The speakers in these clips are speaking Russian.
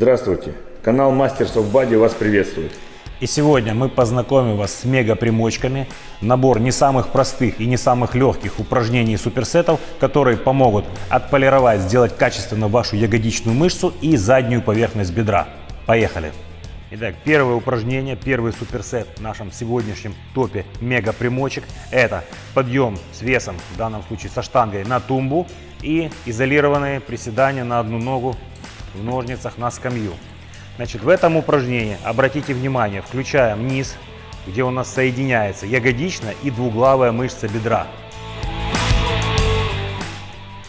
Здравствуйте! Канал Masters of Body вас приветствует. И сегодня мы познакомим вас с мега-примочками. Набор не самых простых и не самых легких упражнений и суперсетов, которые помогут отполировать, сделать качественно вашу ягодичную мышцу и заднюю поверхность бедра. Поехали! Итак, первое упражнение, первый суперсет в нашем сегодняшнем топе мега-примочек – это подъем с весом, в данном случае со штангой, на тумбу и изолированные приседания на одну ногу в ножницах на скамью. Значит, в этом упражнении, обратите внимание, включаем низ, где у нас соединяется ягодичная и двуглавая мышца бедра.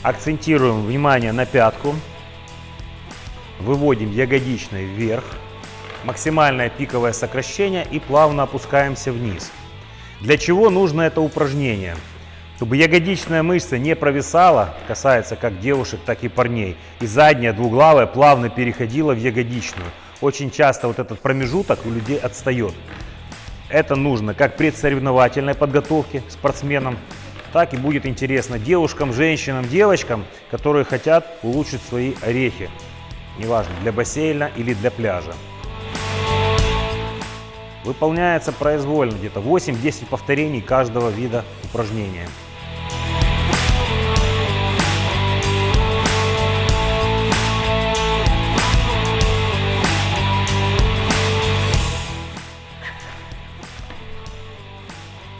Акцентируем внимание на пятку, выводим ягодичной вверх, максимальное пиковое сокращение и плавно опускаемся вниз. Для чего нужно это упражнение? Чтобы ягодичная мышца не провисала, касается как девушек, так и парней, и задняя двуглавая плавно переходила в ягодичную. Очень часто вот этот промежуток у людей отстает. Это нужно как при соревновательной подготовке спортсменам, так и будет интересно девушкам, женщинам, девочкам, которые хотят улучшить свои орехи. Неважно, для бассейна или для пляжа. Выполняется произвольно, где-то 8-10 повторений каждого вида упражнения.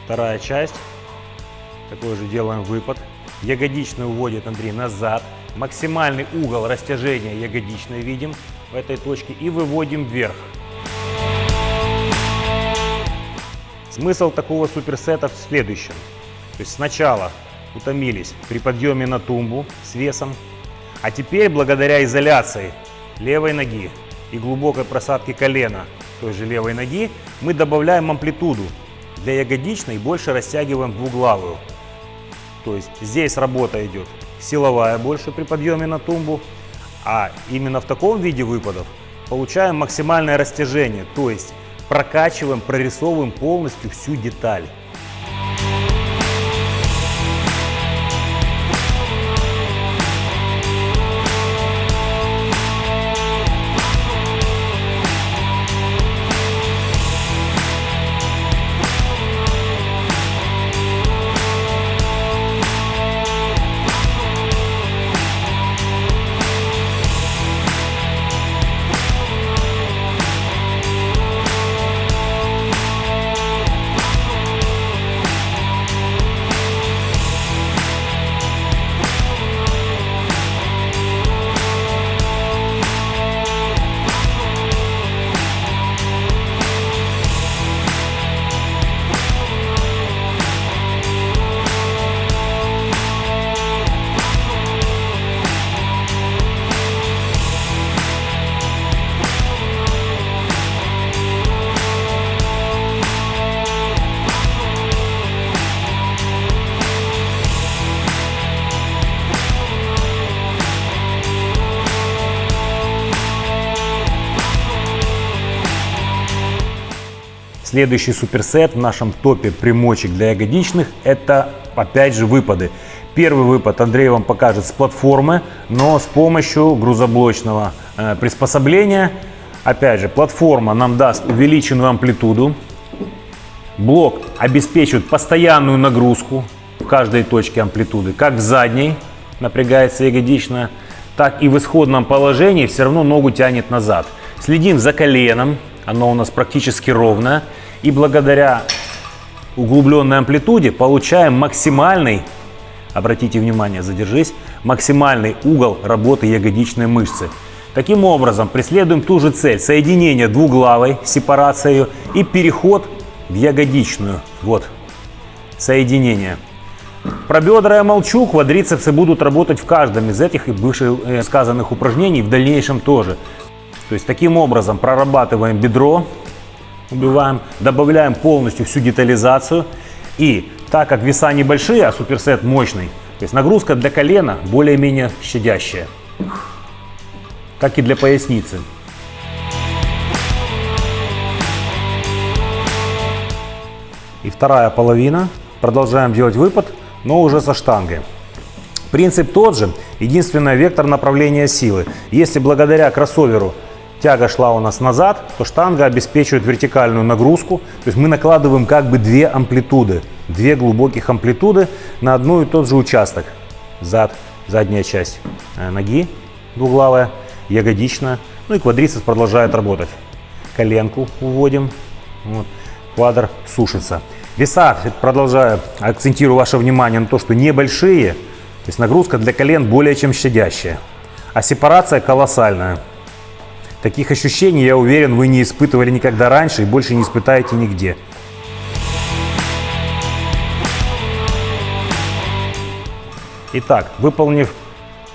Вторая часть. Такой же делаем выпад. Ягодичную уводит Андрей назад. Максимальный угол растяжения ягодичной видим в этой точке и выводим вверх. Смысл такого суперсета в следующем. То есть сначала утомились при подъеме на тумбу с весом, а теперь благодаря изоляции левой ноги и глубокой просадке колена той же левой ноги мы добавляем амплитуду для ягодичной и больше растягиваем двуглавую. То есть здесь работа идет силовая больше при подъеме на тумбу, а именно в таком виде выпадов получаем максимальное растяжение, то есть прокачиваем, прорисовываем полностью всю деталь. Следующий суперсет в нашем топе примочек для ягодичных – это опять же выпады. Первый выпад Андрей вам покажет с платформы, но с помощью грузоблочного приспособления. Опять же, платформа нам даст увеличенную амплитуду. Блок обеспечивает постоянную нагрузку в каждой точке амплитуды, как в задней напрягается ягодичная, так и в исходном положении все равно ногу тянет назад. Следим за коленом, оно у нас практически ровное. И благодаря углубленной амплитуде получаем максимальный, обратите внимание, задержись, максимальный угол работы ягодичной мышцы. Таким образом, преследуем ту же цель: соединение двуглавой, сепарация ее и переход в ягодичную. Вот, соединение. Про бедра я молчу, квадрицепсы будут работать в каждом из этих и выше сказанных упражнений в дальнейшем тоже. То есть таким образом прорабатываем бедро, убиваем, добавляем полностью всю детализацию. И так как веса небольшие, а суперсет мощный, то есть нагрузка для колена более-менее щадящая, как и для поясницы. И вторая половина. Продолжаем делать выпад, но уже со штангой. Принцип тот же, единственное, вектор направления силы. Если благодаря кроссоверу тяга шла у нас назад, то штанга обеспечивает вертикальную нагрузку. То есть мы накладываем как бы две амплитуды, две глубоких амплитуды на одну и тот же участок. Задняя часть ноги двуглавая, ягодичная. Ну и квадрицепс продолжает работать. Коленку уводим. Вот. Квадр сушится. Веса, продолжаю, акцентирую ваше внимание на то, что небольшие. То есть нагрузка для колен более чем щадящая. А сепарация колоссальная. Таких ощущений, я уверен, вы не испытывали никогда раньше и больше не испытаете нигде. Итак, выполнив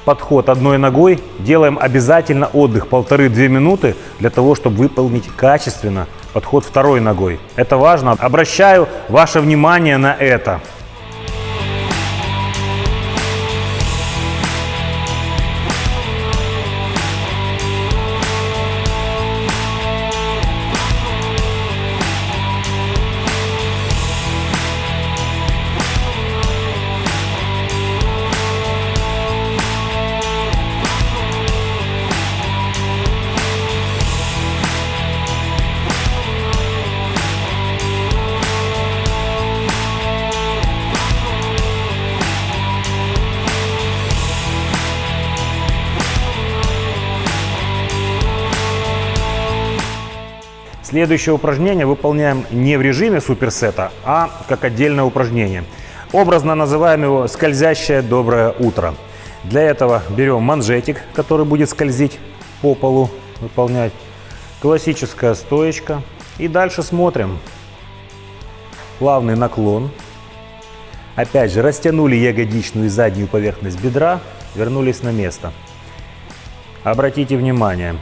подход одной ногой, делаем обязательно отдых 1,5-2 минуты для того, чтобы выполнить качественно подход второй ногой. Это важно. Обращаю ваше внимание на это. Следующее упражнение выполняем не в режиме суперсета, а как отдельное упражнение. Образно называем его «скользящее доброе утро». Для этого берем манжетик, который будет скользить по полу, выполнять. Классическая стоечка. И дальше смотрим. Плавный наклон. Опять же, растянули ягодичную и заднюю поверхность бедра, вернулись на место. Обратите внимание,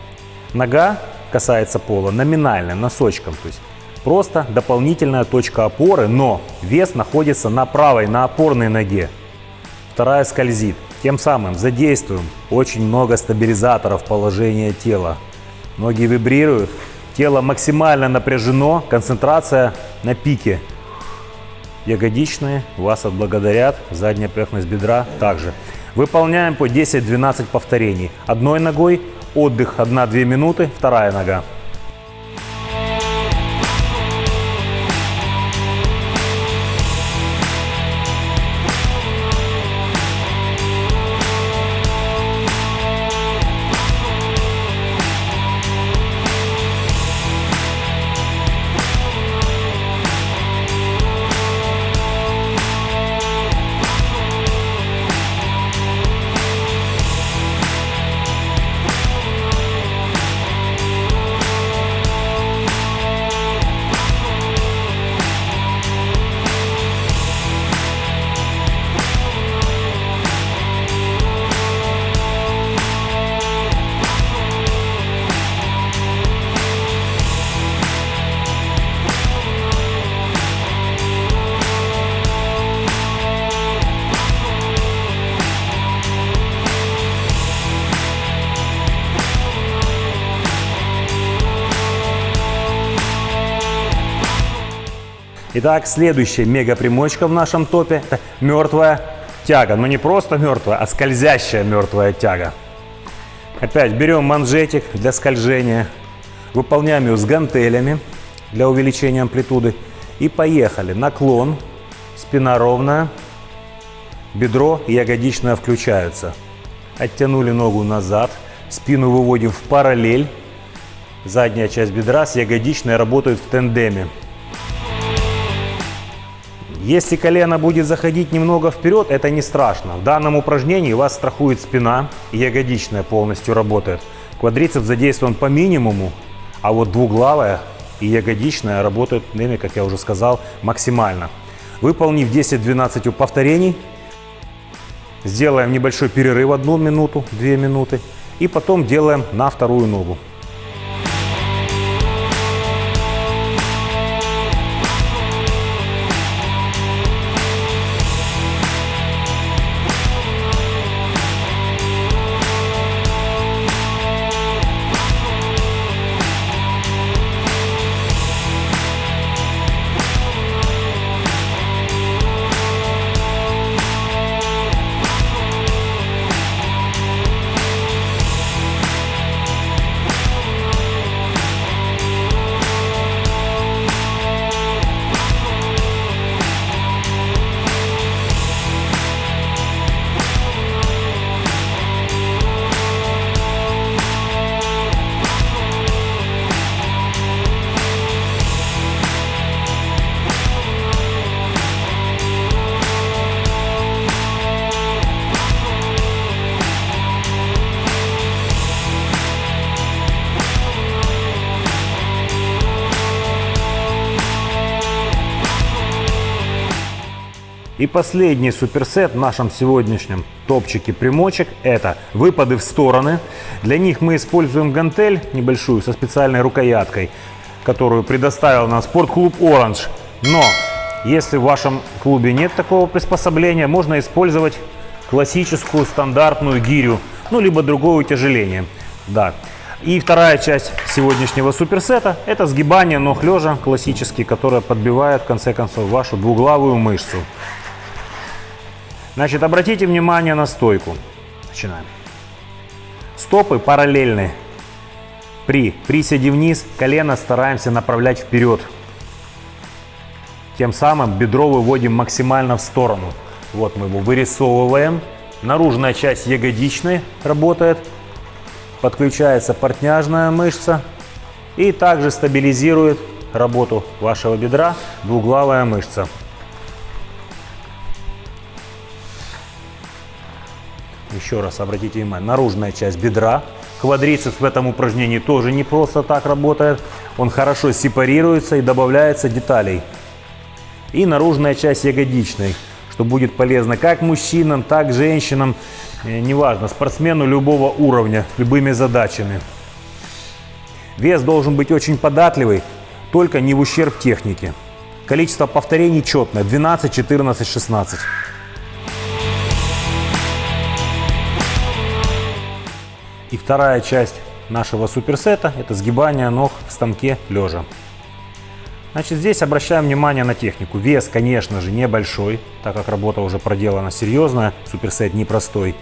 нога касается пола номинально, носочком, то есть просто дополнительная точка опоры, но вес находится на правой, на опорной ноге. Вторая скользит. Тем самым задействуем очень много стабилизаторов положения тела. Ноги вибрируют, тело максимально напряжено, концентрация на пике. Ягодичные вас отблагодарят, задняя поверхность бедра также. Выполняем по 10-12 повторений. Одной ногой, отдых 1-2 минуты, вторая нога. Итак, следующая мега-примочка в нашем топе – это мертвая тяга. Но не просто мертвая, а скользящая мертвая тяга. Опять берем манжетик для скольжения, выполняем ее с гантелями для увеличения амплитуды. И поехали. Наклон, спина ровная, бедро и ягодичная включаются. Оттянули ногу назад, спину выводим в параллель. Задняя часть бедра с ягодичной работают в тандеме. Если колено будет заходить немного вперед, это не страшно. В данном упражнении вас страхует спина, и ягодичная полностью работает. Квадрицепс задействован по минимуму, а вот двуглавая и ягодичная работают, как я уже сказал, максимально. Выполнив 10-12 повторений, сделаем небольшой перерыв 1 минуту, 2 минуты, и потом делаем на вторую ногу. И последний суперсет в нашем сегодняшнем топчике примочек – это выпады в стороны. Для них мы используем гантель небольшую со специальной рукояткой, которую предоставил нам спортклуб Orange. Но если в вашем клубе нет такого приспособления, можно использовать классическую стандартную гирю, ну либо другое утяжеление. Да. И вторая часть сегодняшнего суперсета – это сгибание ног лежа классический, которое подбивает в конце концов вашу двуглавую мышцу. Значит, обратите внимание на стойку. Начинаем. Стопы параллельны. При приседе вниз колено стараемся направлять вперед. Тем самым бедро выводим максимально в сторону. Вот мы его вырисовываем. Наружная часть ягодичной работает. Подключается портняжная мышца. И также стабилизирует работу вашего бедра двуглавая мышца. Еще раз обратите внимание, наружная часть бедра. Квадрицепс в этом упражнении тоже не просто так работает. Он хорошо сепарируется и добавляется деталей. И наружная часть ягодичной, что будет полезно как мужчинам, так и женщинам, неважно, спортсмену любого уровня, с любыми задачами. Вес должен быть очень податливый, только не в ущерб технике. Количество повторений четное, 12, 14, 16. И вторая часть нашего суперсета – это сгибание ног в станке лежа. Значит, здесь обращаем внимание на технику. Вес, конечно же, небольшой, так как работа уже проделана серьезная, суперсет непростой.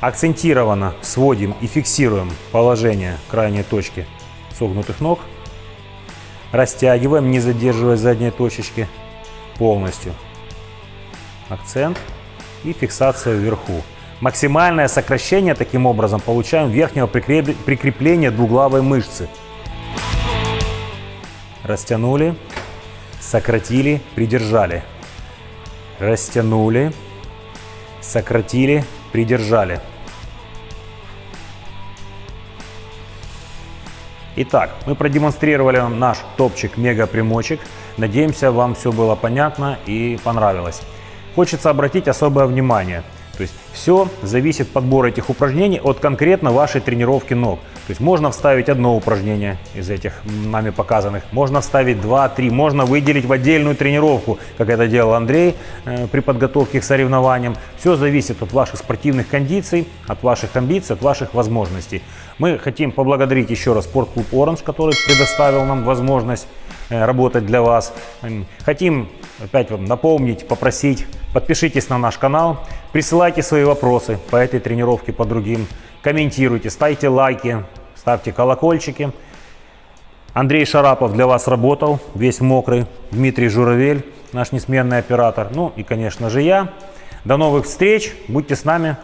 Акцентированно сводим и фиксируем положение крайней точки согнутых ног. Растягиваем, не задерживая задней точечки полностью. Акцент и фиксация вверху. Максимальное сокращение таким образом получаем верхнего прикрепления двуглавой мышцы. Растянули, сократили, придержали. Растянули, сократили, придержали. Итак, мы продемонстрировали наш топчик мега-примочек. Надеемся, вам все было понятно и понравилось. Хочется обратить особое внимание. То есть все зависит, подбор этих упражнений, от конкретно вашей тренировки ног. То есть можно вставить одно упражнение из этих нами показанных, можно вставить 2-3, можно выделить в отдельную тренировку, как это делал Андрей при подготовке к соревнованиям. Все зависит от ваших спортивных кондиций, от ваших амбиций, от ваших возможностей. Мы хотим поблагодарить еще раз спортклуб Orange, который предоставил нам возможность работать для вас. Хотим опять вам напомнить, попросить, подпишитесь на наш канал, присылайте свои вопросы по этой тренировке, по другим, комментируйте, ставьте лайки, ставьте колокольчики. Андрей Шарапов для вас работал, весь мокрый, Дмитрий Журавель, наш несменный оператор, ну и, конечно же, я. До новых встреч, будьте с нами.